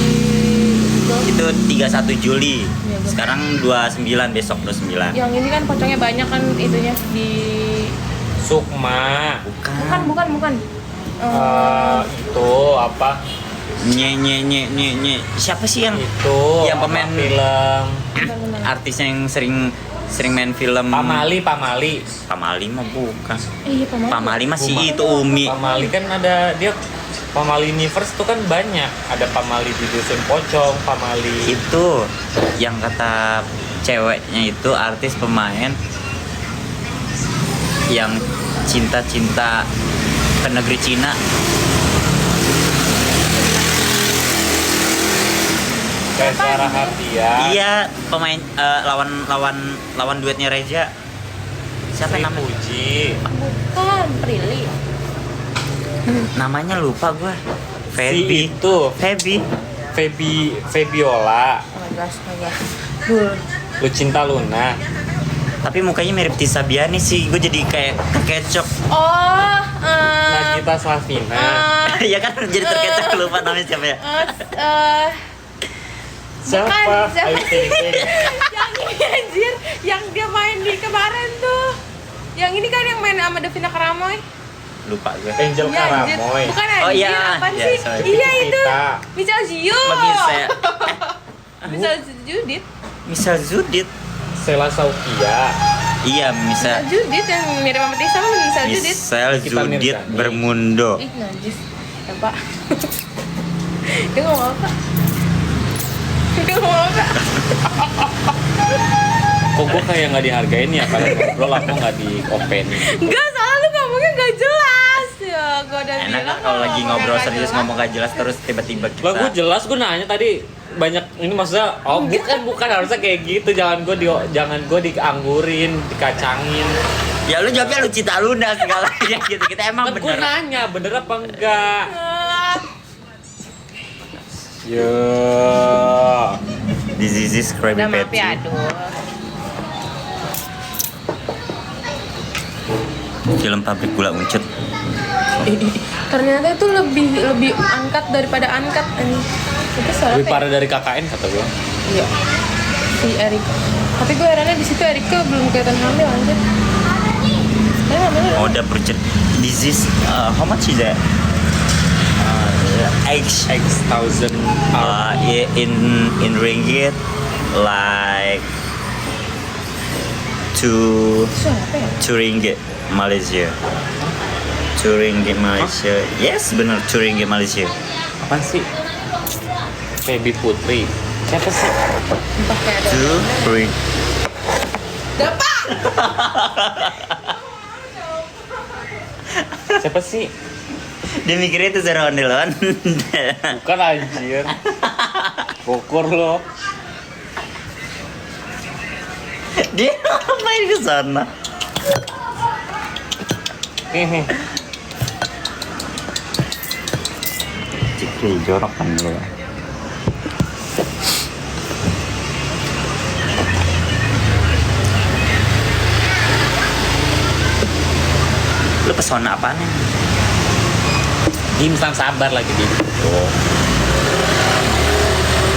Itu 31 Juli. Iya, gua- Sekarang 29, besok 29. yang ini kan pocongnya banyak kan itunya di Sukma. bukan. Itu apa? Nye. Siapa sih yang Itu Yang apa pemain- film artisnya yang sering main film? Pamali. Pamali mah bukan. Iya, Pamali masih Bukan. itu Umi. Pamali kan ada dia Pamali Universe tuh kan banyak. Ada Pamali di Dusun Pocong, Pamali. Itu yang kata ceweknya itu artis pemain yang cinta ke negeri Cina. Kayak Sarah Hardian. Iya, pemain lawan duetnya Reja. Siapa Sri namanya? Puji. Bukan, Prilly. Namanya lupa gua. Si Feby. itu Febiola. Astaga. Dul. Lucinta Luna. Tapi mukanya mirip Tisa Biani sih. Gue jadi kayak terkecoh. Oh, Nagita Slavina. Ya kan jadi terkecoh, lupa namanya siapa ya? Siapa? siapa Ayo sih? ting. Yang ini anjir, yang dia main di kemarin tuh. Yang ini kan yang main sama Devina Karamoy. Lupa gue. Angel Iya, anjir. Karamoy. Bukan anjir, Oh, iya. apaan Iya, sih? sorry. Iya itu. Vita. Michelle Zio. Bagi saya Michelle Judith. misal Judit. Sela Saukia. Iya, Michelle misal Judith yang mirip sama Tisa sama Michelle Judith. misal Kita Judit Mirzani. Bermundo. Ih, najis. Ya, Pak. Dia ngomong apa? Dia ngomong apa? Kok gue kayak nggak dihargain ya kalau ngobrol aku nggak di open. Enggak, soalnya lu ngomongnya gak jelas. Ya, gua udah Enak bilang kan kalau lagi ngomongnya ngobrol nggak serius jelas. ngomong gak jelas terus tiba-tiba kita. Lah gue jelas gue nanya tadi banyak ini maksudnya bukan harusnya kayak gitu jangan gue dianggurin dikacangin. Ya lu jawabnya Lucita Luna segala gitu. Kita emang Kan gue bener. nanya bener apa enggak. Ah, Ya. This is Krabby udah maaf Patty. ya, aduh. Film Pabrik Gula Uncut. Ternyata itu lebih angkat daripada angkat ini. Itu soalnya Lebih parah dari KKN kata gue. Iya. Si Erika. Tapi gue herannya di situ Erika belum kelihatan hamil anjir. Saya hamil Oh, udah project. This is how much is that? X X1000 in ringgit like two Siapa ya? ringgit Malaysia. 2 ringgit Malaysia. Yes, benar 2 ringgit Malaysia. apa sih? Baby Putri. Siapa sih? Entah kayak ada. 2 ringgit. Dapat. Siapa sih? Dia mikirnya itu Zara Ondel-Ondel. Bukan anjir. Pokor lo. Dia ngapain ke sana? Ini. Cikri jorok kan lo. Lu pesona apaan ya? Dimsum sabar lagi di.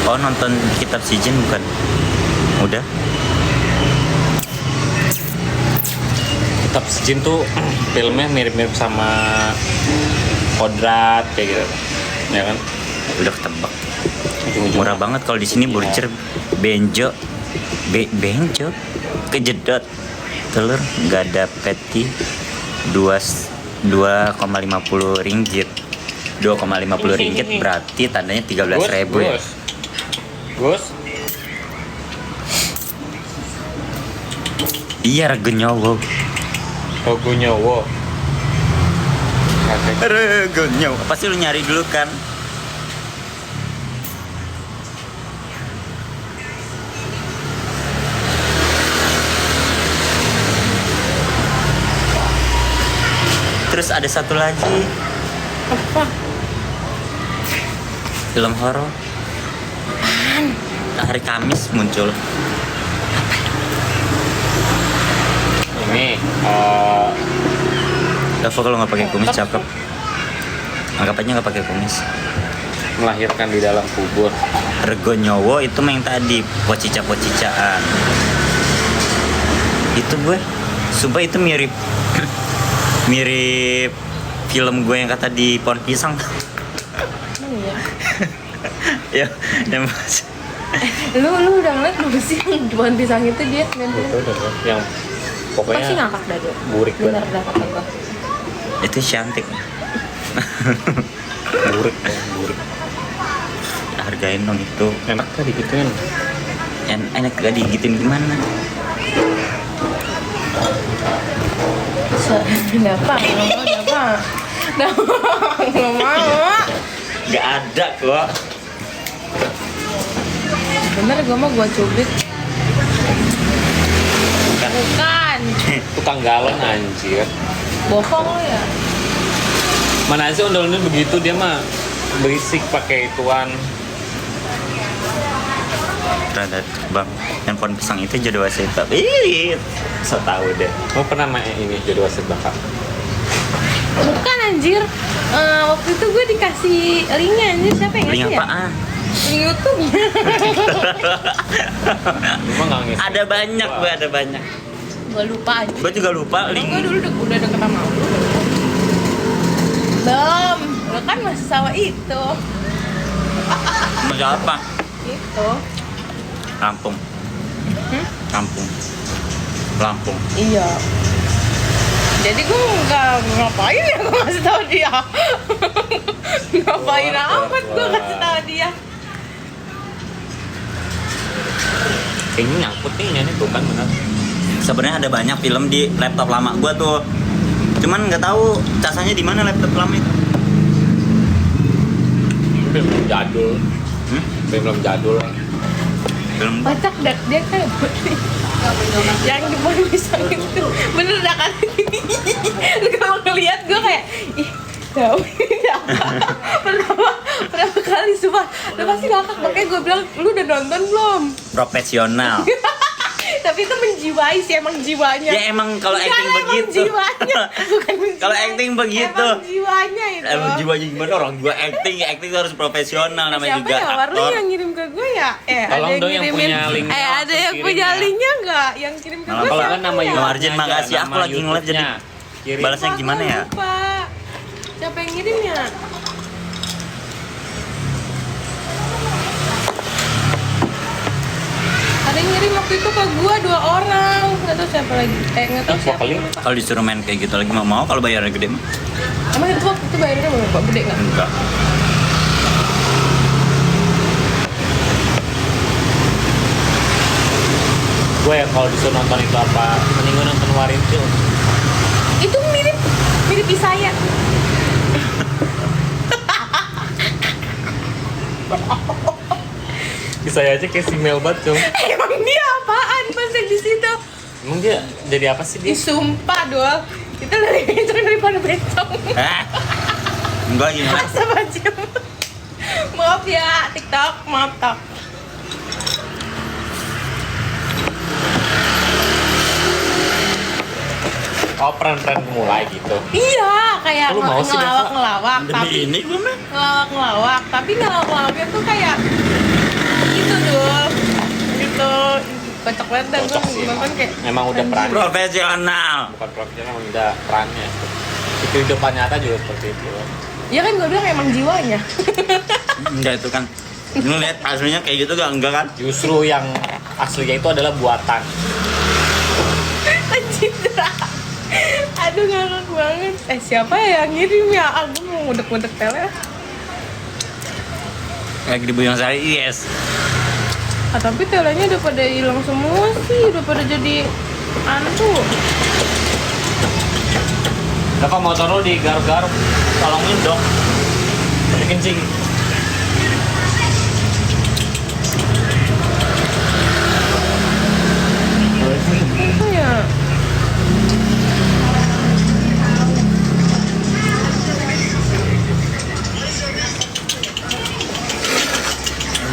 Oh nonton Kitab Si Jin bukan? Udah? Kitab Si Jin tuh filmnya mirip-mirip sama Kodrat kayak gitu. Ya kan? Udah ketebak. Ujung-ujung Murah banget kalau di sini burger benjo benjo kejedot telur nggak ada patty 2,50 ringgit 2,50 ringgit berarti tandanya 13.000 ya. Gus. Iya rego nyowo. Togo nyowo. Rego nyowo. Pasti lu nyari dulu kan. Terus ada satu lagi Apa? film horor. Hari Kamis muncul. Ini Dava kalau nggak pakai kumis cakep. Anggap aja nggak pakai kumis. melahirkan di dalam kubur. Rego nyowo itu main tadi pocica-pocicaan. Itu gue sumpah itu mirip mirip film gue yang kata di pohon pisang. Iya. Ya, yang pas. Lu udah ngeliat belum sih yang di pohon pisang itu dia ganti? Itu udah yang pokoknya Pasti ngakak dah dia. burik Bener banget. dah kata gua. Itu cantik. Burik, burik. Hargain dong itu. Enak kan digituin. Enak gak digituin gimana? Dapat, nggak mau. Gak ada kok. Bener gua cubit. Bukan. Tukang galon anjir. Bohong lo ya. Mana sih ondel-ondel begitu dia mah berisik pakai ituan. Rada bang, handphone pisang itu jadi wasit. Ih, so tau deh. Mau pernah main ini jadi wasit bakal? Bukan anjir. Waktu itu gue dikasih linknya anjir, siapa yang Link ngasih ya? apaan? Link YouTube. Emang nggak ngisi. Ada banyak, gue ada banyak. Gue lupa aja. Gue juga lupa link. Gue dulu udah deket sama lu. Belum. Lu kan masih sama itu. Maksud apa? Itu. Lampung. Lampung. Lampung. Iya. Jadi gue nggak ngapain ya gue ngasih tahu dia. Ngapain amat gue kasih tahu dia. Kayaknya nyangkut nih bukan benar. Sebenarnya ada banyak film di laptop lama gue tuh. Cuman nggak tahu casanya di mana laptop lama itu. Film jadul. Film jadul. Film Kocak dah dia kayak putih. Yang di pohon pisang itu bener dah kan. Lu kalau ngeliat gue kayak ih tahu ini apa. Pertama kali sumpah. Lu pasti ngakak makanya gue bilang lu udah nonton belum? profesional. Tapi itu menjiwai sih emang jiwanya. Ya emang kalau Bukan, acting emang begitu. jiwanya bukan menjiwai. Kalau acting begitu. Emang jiwanya itu. Emang jiwanya gimana orang gua acting itu harus profesional namanya Siapa juga ya? Warli aktor. yang ngirim ke gue ya? Tolong dong yang punya linknya, ada langsung yang kirim punya ya. linknya nggak? Yang kirim ke Malah gue kalau siapa kan nama ya? YouTube. Marjin, makasih. Aku lagi ngeliat jadi Kirim. balasnya Lupa, gimana gue ya? lupa. Siapa yang ngirimnya? Ada yang ngirim waktu itu ke gua 2 orang. Nggak tahu siapa lagi. Nggak tahu siapa. Vokaling. Kalau disuruh main kayak gitu lagi mau kalau bayarnya gede mah. Emang itu waktu itu bayarnya berapa? Gede nggak? Enggak. Gue ya kalau disuruh nonton itu apa, mending gue nonton Warintil. Itu mirip Isaya. Bisa aja kayak si Mel banget dong. Emang dia apaan pas yang di situ? Emang dia jadi apa sih Ih, dia? sumpah Dol. Itu lebih bencong daripada bencong. Enggak gimana? Astagfirullahaladzim. Maaf ya TikTok, maaf Tok. Oh, peran-peran mulai gitu. Iya, kayak Lu mau sih, Deva? ngelawak-ngelawak Demi tapi ini gue mah. ngelawak-ngelawak, tapi ngelawak-ngelawaknya tuh kayak gitu Dul. Gitu. Kocok banget dan gue Cocok sih. nonton kayak Emang udah peran. Profesional. Bukan profesional, emang udah perannya. Itu hidupan nyata juga seperti itu. ya kan gue bilang emang jiwanya. Enggak itu kan. Lu lihat aslinya kayak gitu gak? Enggak kan? Justru yang aslinya itu adalah buatan. Citra. Aduh ngakak banget. Siapa ya yang ngirim ya? Aku mau ngudek-ngudek tele. Kayak di Buyong Sari, yes. Tapi telenya udah pada hilang semua sih, udah pada jadi antu. Nah, kalau motor lo digaruk-garuk, tolongin dong. Dikencing. Apa ya?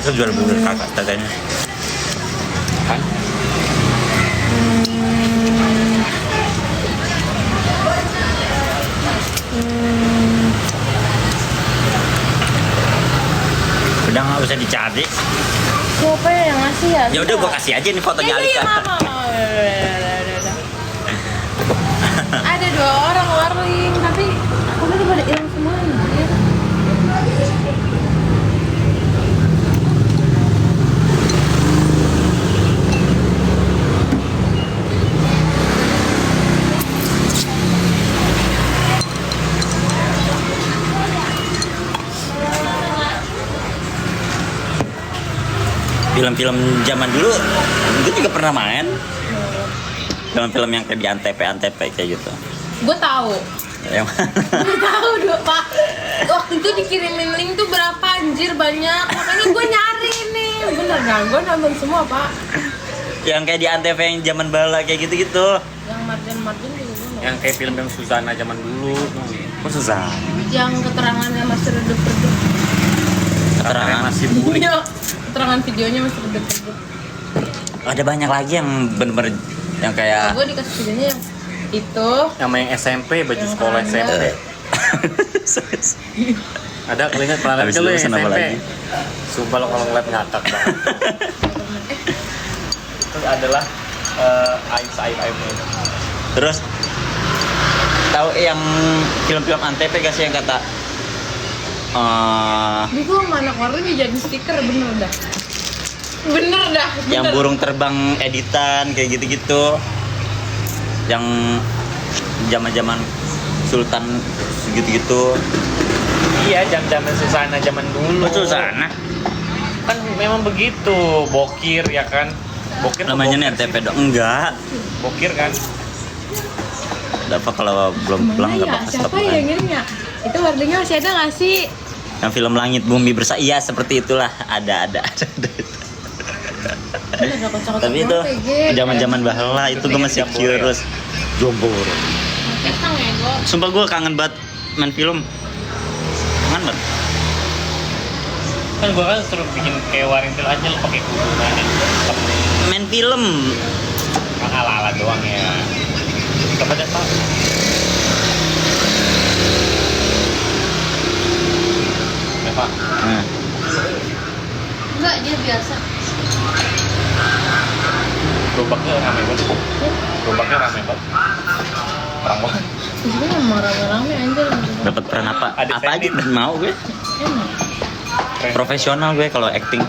Bisa jual bubur kakak katanya. Kan? Udah nggak usah dicari. Siapa ya yang ngasih ya? Ya udah gua kasih aja nih fotonya Iya, Alika. mama. Udah. Ada 2 orang warling, tapi aku udah pada hilang semua anjir. Film-film zaman dulu, gue juga pernah main. Film-film yang kayak di Antep kayak gitu. Gue tahu. Yang Gue tahu Pak. Waktu itu dikirimin link tuh berapa anjir banyak. Makanya gue nyari nih. Bener gak? Gue nonton semua Pak. yang kayak di Antep yang zaman bala kayak gitu-gitu. Yang margin juga gue nonton. Yang kayak film yang Susana zaman dulu. Kok susah? Yang keterangannya masih redup-redup. Keterangan masih burik. Iya, keterangan videonya masih redup-redup. ada banyak lagi yang bener-bener yang kayak Gue dikasih videonya yang itu. Sama yang SMP, baju Yang sekolah Anda. SMP. Ada, lu ingat pernah Habis lihat lu yang lulusan apa SMP? lagi? Sumpah lo kalau ngeliat ngakak banget. Terus adalah aib-aibnya. terus tahu yang film-film Antep gak sih yang kata Di gue sama anak warung dijadiin stiker bener dah. Bener dah. Bener. yang burung terbang editan kayak gitu-gitu, yang zaman-zaman Sultan gitu-gitu. Iya, jam-jaman Susana zaman dulu. Betul sana. Kan memang begitu, bokir ya kan. Bokir tuh Namanya nih bokir Antep sih. dong. Enggak. Bokir kan. Apa kalau belum pulang Mana enggak ya? bakal Siapa stop ya kan? yang ngirimnya? Itu warnanya masih ada nggak sih? Yang film Langit Bumi Bersama. Iya, seperti itulah. Ada. Bener dah kocak-kocak Tapi itu banget, Ge. zaman-zaman baheula itu gue masih Jambore ya? curious. Jombor. Pisang ya gue. Sumpah gue kangen banget main film. Kangen banget. Kan gua kan suruh bikin kayak Warintil aja lo pakai kuburan ya. Main film. Ala-ala doang ya. Coba deh, Pak. Ya, Pak. Nah, Enggak, dia biasa. Gerobaknya rame banget. Gerobaknya rame banget. Orang banget. Gue emang rame-rame anjir. dapat peran apa? Ada Apa aja Sandy. mau gue. Enak. Keren. Profesional gue kalau acting.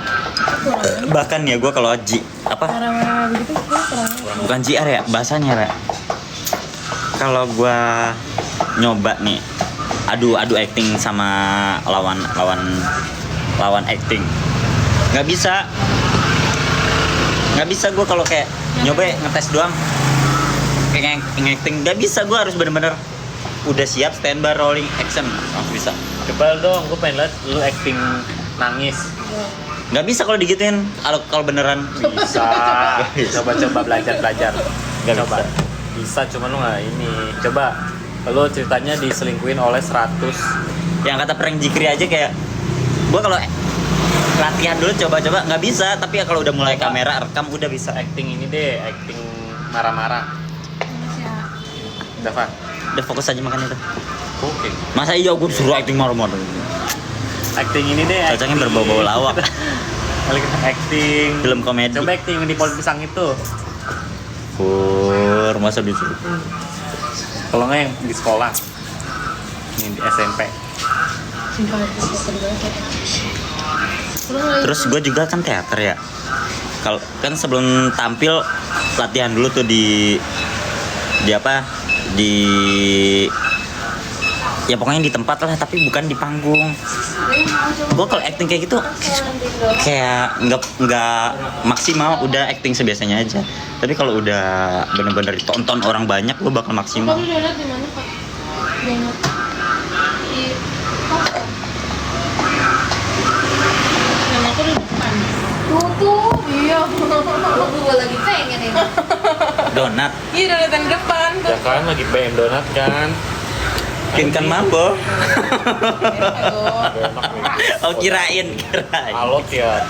Bahkan ya gue kalau apa Merah-merah begitu kurang. bukan JR ya bahasanya ya. Kalau gue nyoba nih adu acting sama lawan acting nggak bisa gue kalau kayak nyoba ngetes doang kayak acting nggak bisa, gue harus bener-bener udah siap standby rolling action langsung bisa. Coba dong, gue pengen lihat lu acting nangis. Nggak bisa kalau digituin, kalau beneran Bisa. Coba belajar. Nggak Coba. Bisa, cuma lu nggak ini. Coba. Lu ceritanya diselingkuhin oleh 100. yang kata prank Jikri aja kayak gue kalau latihan dulu coba-coba nggak bisa, tapi ya kalau udah mulai kamera rekam udah bisa. Acting ini deh, acting marah-marah. Udah, Pak. Udah fokus aja makan itu. Oke. Masa iya gue suruh acting marah-marah? Acting ini deh. Cocoknya acting. berbau-bau lawak. Acting. Film komedi. Coba acting di pohon pisang itu. Pur, masa disuruh? Kalau nggak yang di sekolah. Yang di SMP. Terus gue juga kan teater ya. Kalau kan sebelum tampil latihan dulu tuh di apa? Ya pokoknya di tempat lah, tapi bukan di panggung. Gue kalau acting kayak gitu kayak nggak maksimal, udah acting sebiasanya aja. Tapi kalau udah bener-bener ditonton orang banyak, gue bakal maksimal. Kamu donat di mana, Pak? Donat. Di yang aku di depan. Tutup. Iya. Gue lagi pengen ini. Donat, Iya, donat yang depan. Ya kan lagi PM donat kan. Pinkan mambo. Aduh. Enak nih. Oh kirain. Alot ya.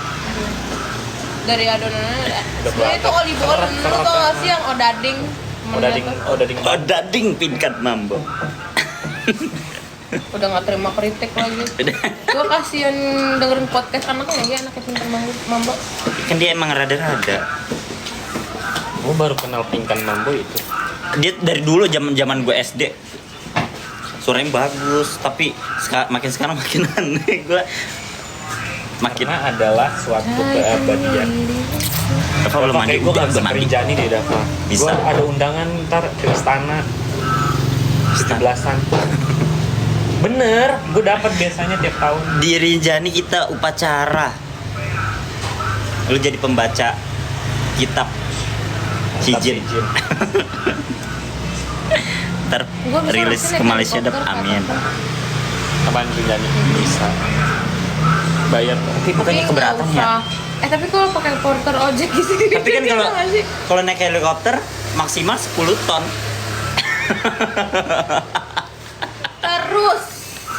Dari adonannya Udah sebenarnya itu olive oil. Lu Kerat. tau gak sih yang odading? Odading Oh dading pinkan mambo. Udah gak terima kritik lagi. Gue kasihan dengerin podcast anaknya ya, anaknya pintar mambo. Kan dia emang rada-rada. Gue baru kenal Pinkan Mambo itu. Dia dari dulu zaman gue SD suaranya bagus, tapi makin sekarang makin aneh. Gue makin Karena adalah suatu keabadian. Dava belum mandi, Gue udah gak bisa mandi. Rinjani deh Dava. Bisa. Gue ada undangan ntar ke istana 17-an. Bener, gue dapat biasanya tiap tahun. Di Rinjani kita upacara. Lu jadi pembaca kitab Cijin. Ntar Gua bisa rilis langsung ke naik Malaysia dap, helikopter, amin. Apaan Rinjani? Bisa. Bayar. Tapi bukannya nggak keberatan ya? usah. Tapi kalau pakai porter ojek gitu Tapi kan kalau nggak sih? kalau naik helikopter maksimal 10 ton. Terus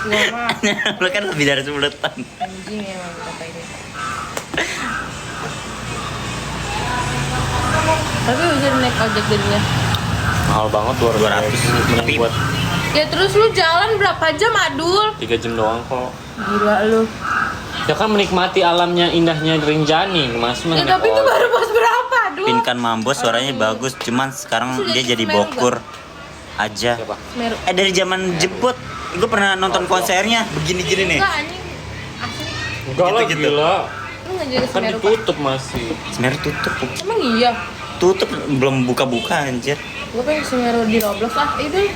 gua mah Lu kan lebih dari 10 ton. anjing emang kata ini. Tapi bisa naik ojek jadinya. Mahal banget 200. Tapi- buat Ya terus lu jalan berapa jam, Adul? 3 jam doang kok. Gila lu. Ya kan menikmati alamnya indahnya Rinjani, Mas. Ya tapi itu baru pas berapa, Adul? Pinkan Mambo suaranya bagus, cuman sekarang dia jadi bokur aja. Siapa? Semeru. Dari zaman jemput, gue pernah nonton konsernya begini-gini nih. Enggak anjing. Asli. Enggak lah, Gitu-gitu. gila. Lu nggak jadi Kan Semeru, Pak? ditutup masih. Semeru tutup, Emang iya? tutup belum buka-buka anjir. Gue pengen Semeru di Roblox lah. Itu